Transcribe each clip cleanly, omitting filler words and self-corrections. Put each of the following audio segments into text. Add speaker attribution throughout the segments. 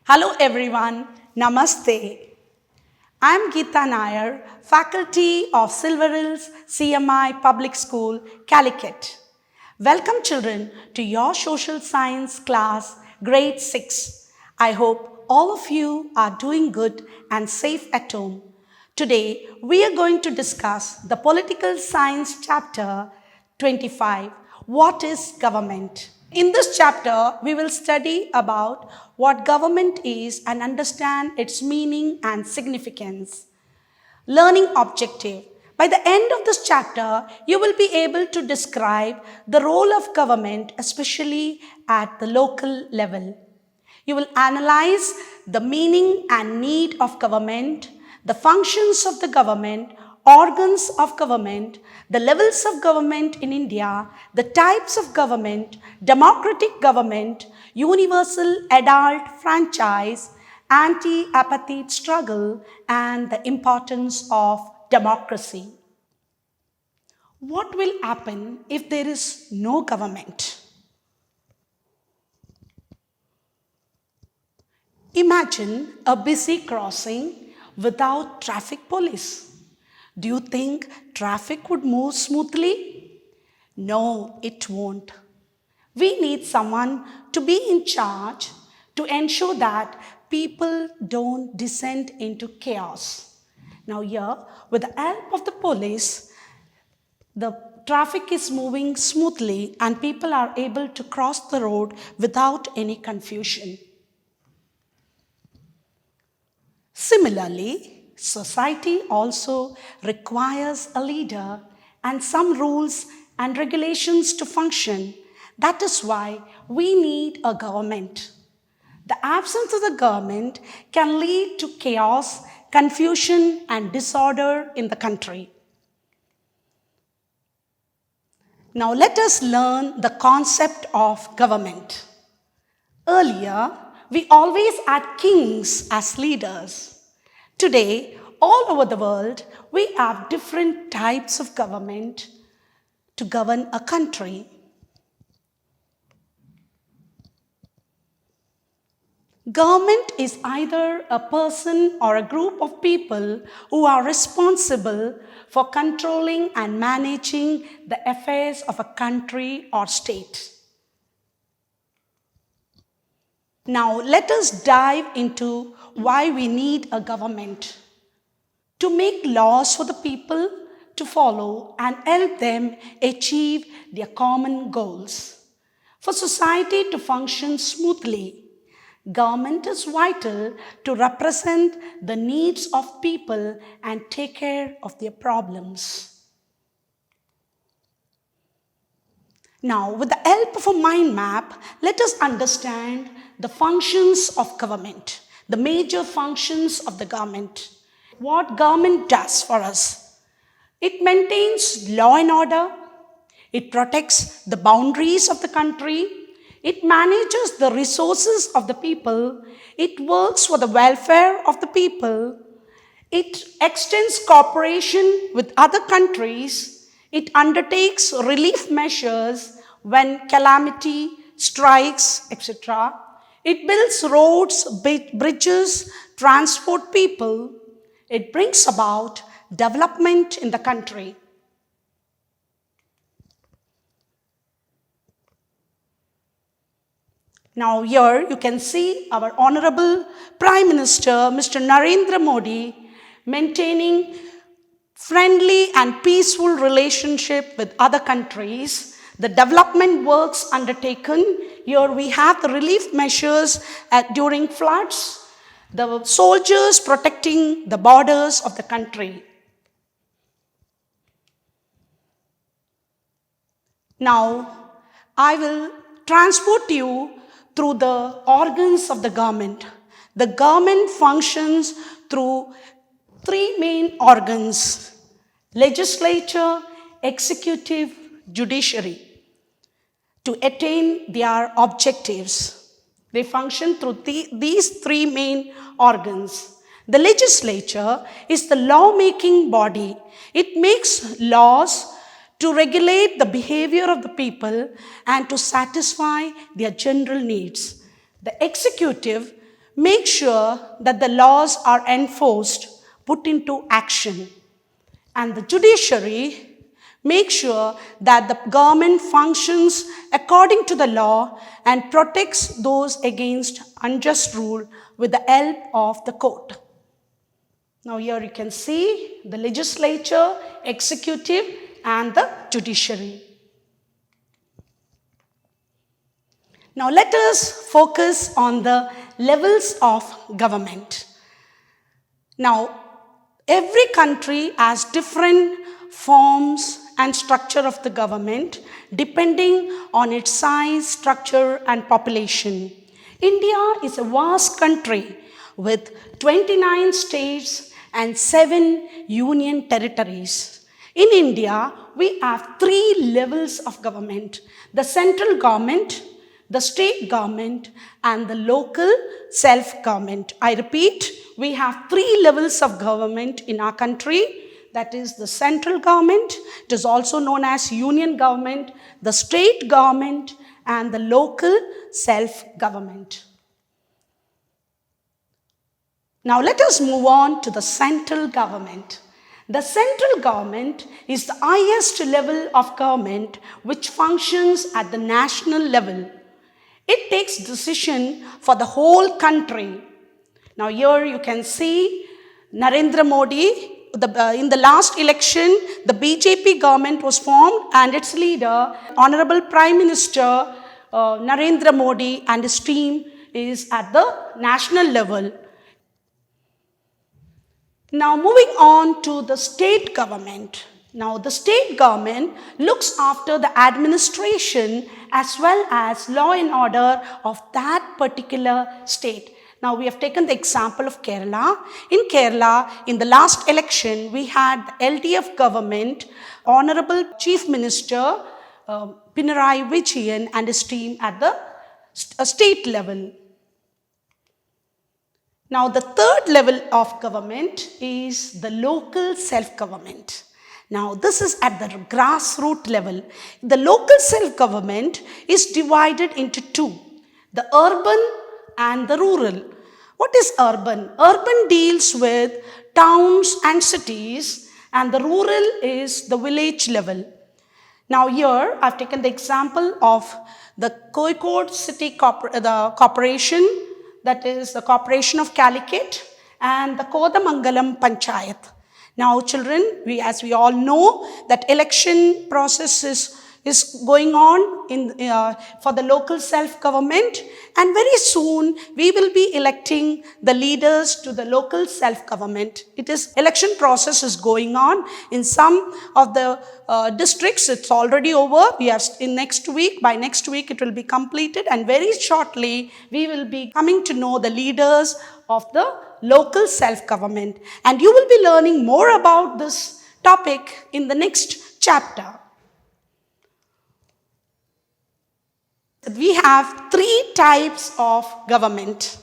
Speaker 1: Hello everyone, Namaste. I am Geetha Nair, faculty of Silver Hills CMI Public School, Calicut. Welcome children to your social science class, grade 6. I hope all of you are doing good and safe at home. Today we are going to discuss the political science chapter 25, What is Government? In this chapter, we will study about what government is and understand its meaning and significance. Learning objective. By the end of this chapter, you will be able to describe the role of government, especially at the local level. You will analyze the meaning and need of government, the functions of the government, organs of government, the levels of government in India, the types of government, democratic government, universal adult franchise, anti-apartheid struggle, and the importance of democracy. What will happen if there is no government? Imagine a busy crossing without traffic police. Do you think traffic would move smoothly? No, it won't. We need someone to be in charge to ensure that people don't descend into chaos. Now here, with the help of the police, the traffic is moving smoothly and people are able to cross the road without any confusion. Similarly, society also requires a leader and some rules and regulations to function. That is why we need a government. The absence of the government can lead to chaos, confusion, and disorder in the country. Now let us learn the concept of government. Earlier, we always had kings as leaders. Today, all over the world, we have different types of government to govern a country. Government is either a person or a group of people who are responsible for controlling and managing the affairs of a country or state. Now, let us dive into why we need a government. To make laws for the people to follow and help them achieve their common goals. For society to function smoothly, government is vital to represent the needs of people and take care of their problems. Now, with the help of a mind map, let us understand the functions of government, the major functions of the government. What government does for us. It maintains law and order. It protects the boundaries of the country. It manages the resources of the people. It works for the welfare of the people. It extends cooperation with other countries. It undertakes relief measures when calamity strikes, etc. It builds roads, bridges, transport people. It brings about development in the country. Now here you can see our Honorable Prime Minister, Mr. Narendra Modi, maintaining friendly and peaceful relationship with other countries. The development works undertaken. Here we have the relief measures during floods. The soldiers protecting the borders of the country. Now, I will transport you through the organs of the government. The government functions through three main organs: legislature, executive, judiciary. To attain their objectives, they function through these three main organs. The legislature is the law-making body. It makes laws to regulate the behavior of the people and to satisfy their general needs. The executive make sure that the laws are enforced, put into action. And the judiciary make sure that the government functions according to the law and protects those against unjust rule with the help of the court. Now here you can see the legislature, executive and the judiciary. Now let us focus on the levels of government. Now every country has different forms and structure of the government depending on its size, structure and population. India is a vast country with 29 states and 7 union territories. In India, we have 3 levels of government: the central government, the state government and the local self-government. I repeat, we have 3 levels of government in our country. That is the central government, it is also known as union government, the state government and the local self-government. Now let us move on to the central government. The central government is the highest level of government which functions at the national level. It takes decision for the whole country. Now here you can see Narendra Modi. In the last election, the BJP government was formed and its leader, Honorable Prime Minister Narendra Modi and his team is at the national level. Now moving on to the state government. Now the state government looks after the administration as well as law and order of that particular state. Now we have taken the example of Kerala. In Kerala, in the last election, we had the LDF government, Honorable Chief Minister Pinarayi Vijayan and his team at the state level. Now the third level of government is the local self-government. Now this is at the grassroots level. The local self-government is divided into 2, the urban and the rural. What is urban? Urban deals with towns and cities and the rural is the village level. Now here I've taken the example of the KOZHIKODE city corporation, that is the corporation of Calicut and the Kodamangalam Panchayat. Now children, as we all know that election process is going on for the local self-government and very soon we will be electing the leaders to the local self-government. Election process is going on. In some of the districts it's already over. By next week it will be completed and very shortly we will be coming to know the leaders of the local self-government. And you will be learning more about this topic in the next chapter. We have 3 types of government.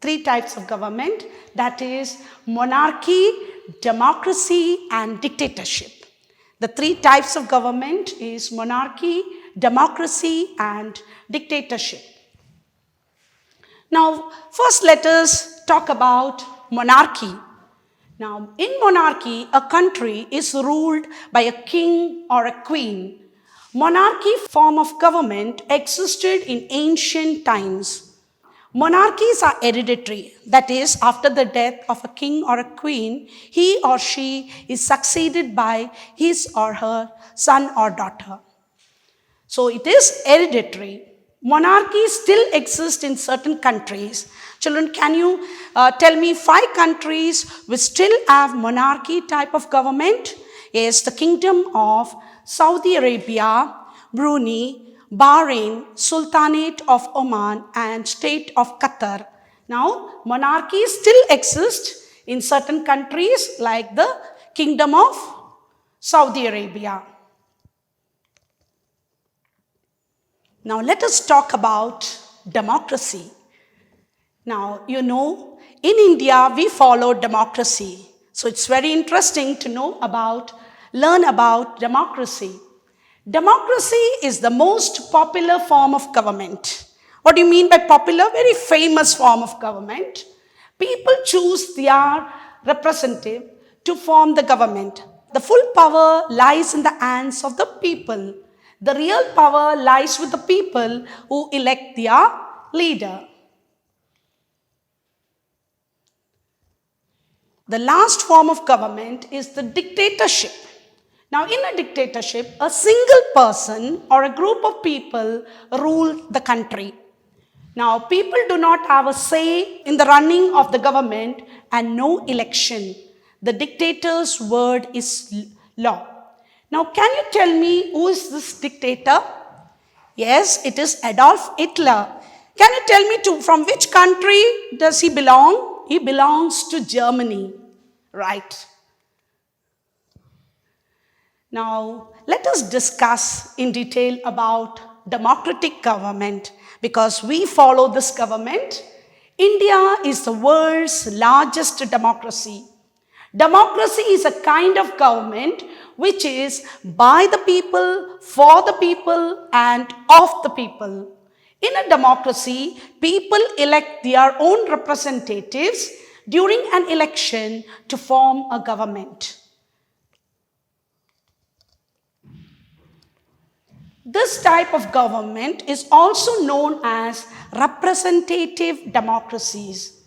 Speaker 1: 3 types of government, that is monarchy, democracy and dictatorship. The 3 types of government is monarchy, democracy and dictatorship. Now first let us talk about monarchy. Now in monarchy, a country is ruled by a king or a queen. Monarchy form of government existed in ancient times. Monarchies are hereditary, that is, after the death of a king or a queen, he or she is succeeded by his or her son or daughter. So it is hereditary. Monarchy still exists in certain countries. Children, can you tell me 5 countries which still have monarchy type of government? Yes, the Kingdom of Saudi Arabia, Brunei, Bahrain, Sultanate of Oman and State of Qatar. Now, monarchies still exist in certain countries like the Kingdom of Saudi Arabia. Now, let us talk about democracy. Now, you know, in India, we follow democracy. So, it's very interesting to learn about democracy. Democracy is the most popular form of government. What do you mean by popular? Very famous form of government. People choose their representative to form the government. The full power lies in the hands of the people. The real power lies with the people who elect their leader. The last form of government is the dictatorship. Now, in a dictatorship, a single person or a group of people rule the country. Now, people do not have a say in the running of the government and no election. The dictator's word is law. Now, can you tell me who is this dictator? Yes, it is Adolf Hitler. Can you tell me from which country does he belong? He belongs to Germany, right? Now, let us discuss in detail about democratic government because we follow this government. India is the world's largest democracy. Democracy is a kind of government which is by the people, for the people, and of the people. In a democracy, people elect their own representatives during an election to form a government. This type of government is also known as representative democracies.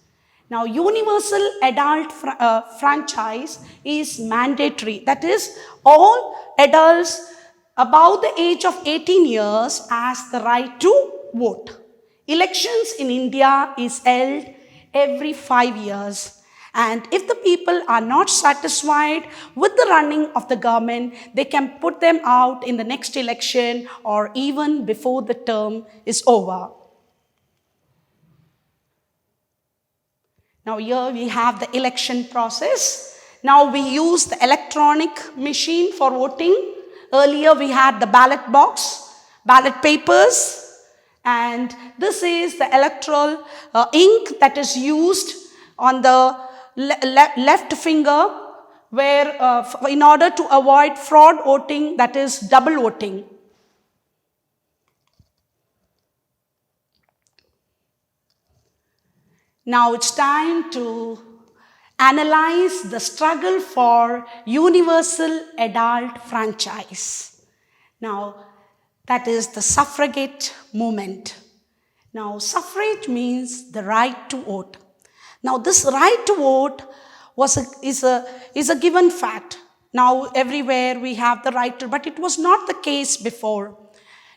Speaker 1: Now, universal adult franchise is mandatory. That is, all adults above the age of 18 years has the right to vote. Elections in India is held every 5 years. And if the people are not satisfied with the running of the government, they can put them out in the next election or even before the term is over. Now here we have the election process. Now we use the electronic machine for voting. Earlier we had the ballot box, ballot papers, and this is the electoral ink that is used on the left finger where in order to avoid fraud voting, that is double voting. Now it's time to analyze the struggle for universal adult franchise. Now that is the suffragette movement. Now suffrage means the right to vote. Now this right to vote is a given fact. Now everywhere we have the right to, but it was not the case before.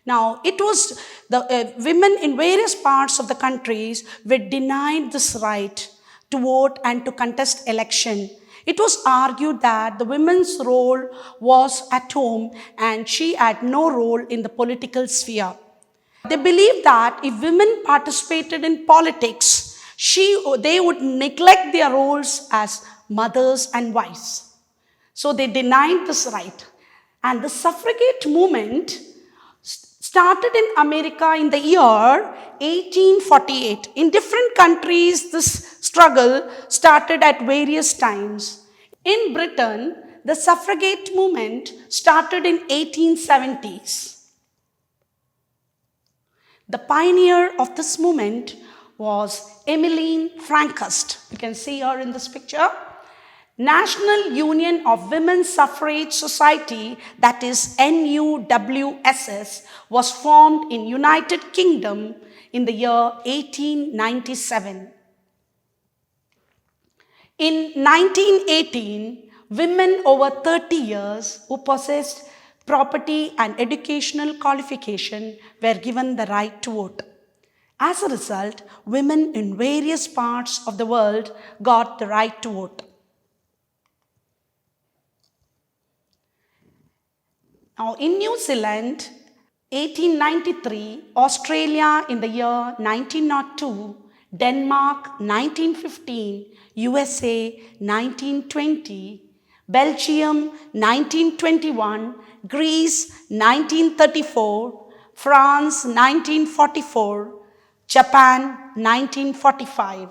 Speaker 1: Now it was the women in various parts of the countries were denied this right to vote and to contest election. It was argued that the women's role was at home and she had no role in the political sphere. They believed that if women participated in politics, they would neglect their roles as mothers and wives. So they denied this right. And the suffragette movement started in America in the year 1848. In different countries, this struggle started at various times. In Britain, the suffragette movement started in 1870s. The pioneer of this movement was Emmeline Pankhurst. You can see her in this picture. National Union of Women's Suffrage Society, that is NUWSS, was formed in United Kingdom in the year 1897. In 1918, women over 30 years who possessed property and educational qualification were given the right to vote. As a result, women in various parts of the world got the right to vote. Now, in New Zealand, 1893, Australia in the year 1902, Denmark 1915, USA 1920, Belgium 1921, Greece 1934, France 1944, Japan 1945.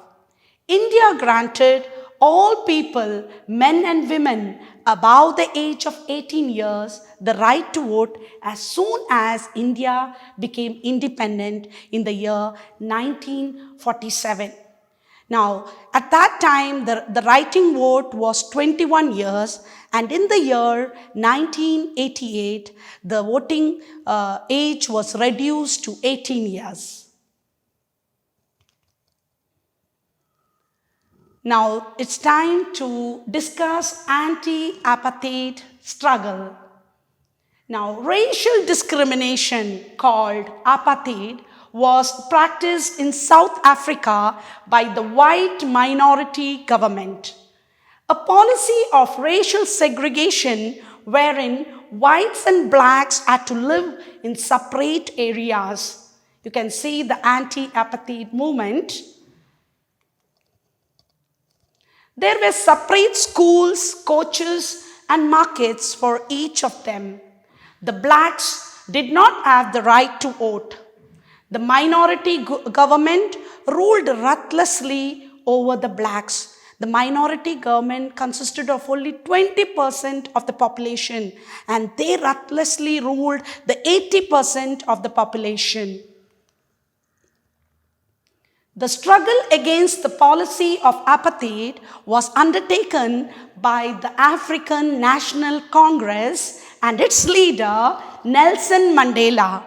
Speaker 1: India granted all people, men and women above the age of 18 years, the right to vote as soon as India became independent in the year 1947. Now, at that time, the writing vote was 21 years, and in the year 1988, the voting age was reduced to 18 years. Now, it's time to discuss anti-apartheid struggle. Now, racial discrimination called apartheid was practiced in South Africa by the white minority government. A policy of racial segregation wherein whites and blacks had to live in separate areas. You can see the anti-apartheid movement. There were separate schools, coaches, and markets for each of them. The blacks did not have the right to vote. The minority government ruled ruthlessly over the blacks. The minority government consisted of only 20% of the population, and they ruthlessly ruled the 80% of the population. The struggle against the policy of apartheid was undertaken by the African National Congress and its leader, Nelson Mandela.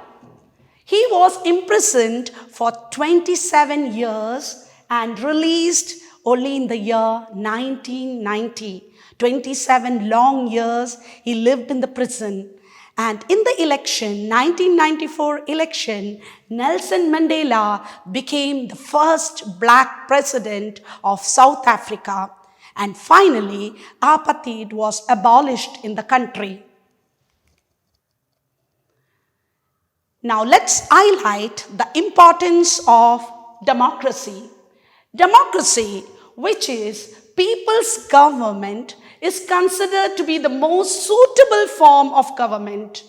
Speaker 1: He was imprisoned for 27 years and released only in the year 1990. 27 long years he lived in the prison. And in the 1994 election, Nelson Mandela became the first black president of South Africa. And finally, apartheid was abolished in the country. Now let's highlight the importance of democracy. Democracy, which is people's government, is considered to be the most suitable form of government.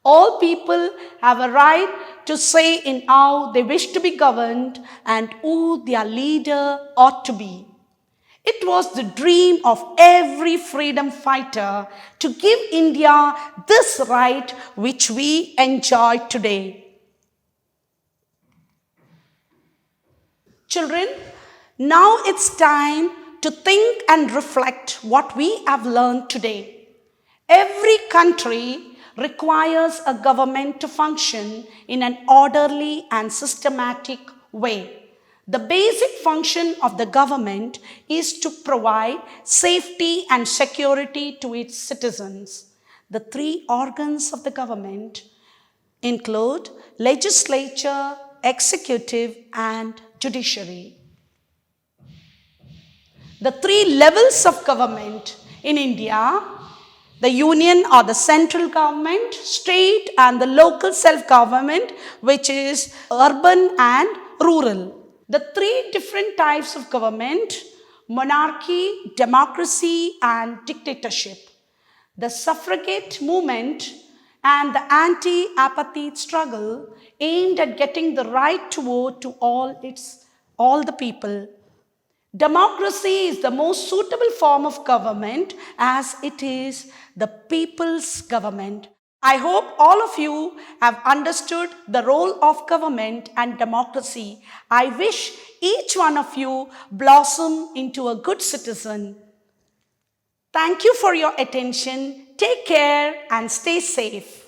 Speaker 1: All people have a right to say in how they wish to be governed and who their leader ought to be. It was the dream of every freedom fighter to give India this right which we enjoy today. Children, now it's time to think and reflect what we have learned today. Every country requires a government to function in an orderly and systematic way. The basic function of the government is to provide safety and security to its citizens. The three organs of the government include legislature, executive, and judiciary. The three levels of government in India, the union or the central government, state and the local self-government, which is urban and rural. The three different types of government, monarchy, democracy, and dictatorship. The suffragette movement and the anti-apartheid struggle aimed at getting the right to vote to all the people. Democracy is the most suitable form of government as it is the people's government. I hope all of you have understood the role of government and democracy. I wish each one of you blossom into a good citizen. Thank you for your attention. Take care and stay safe.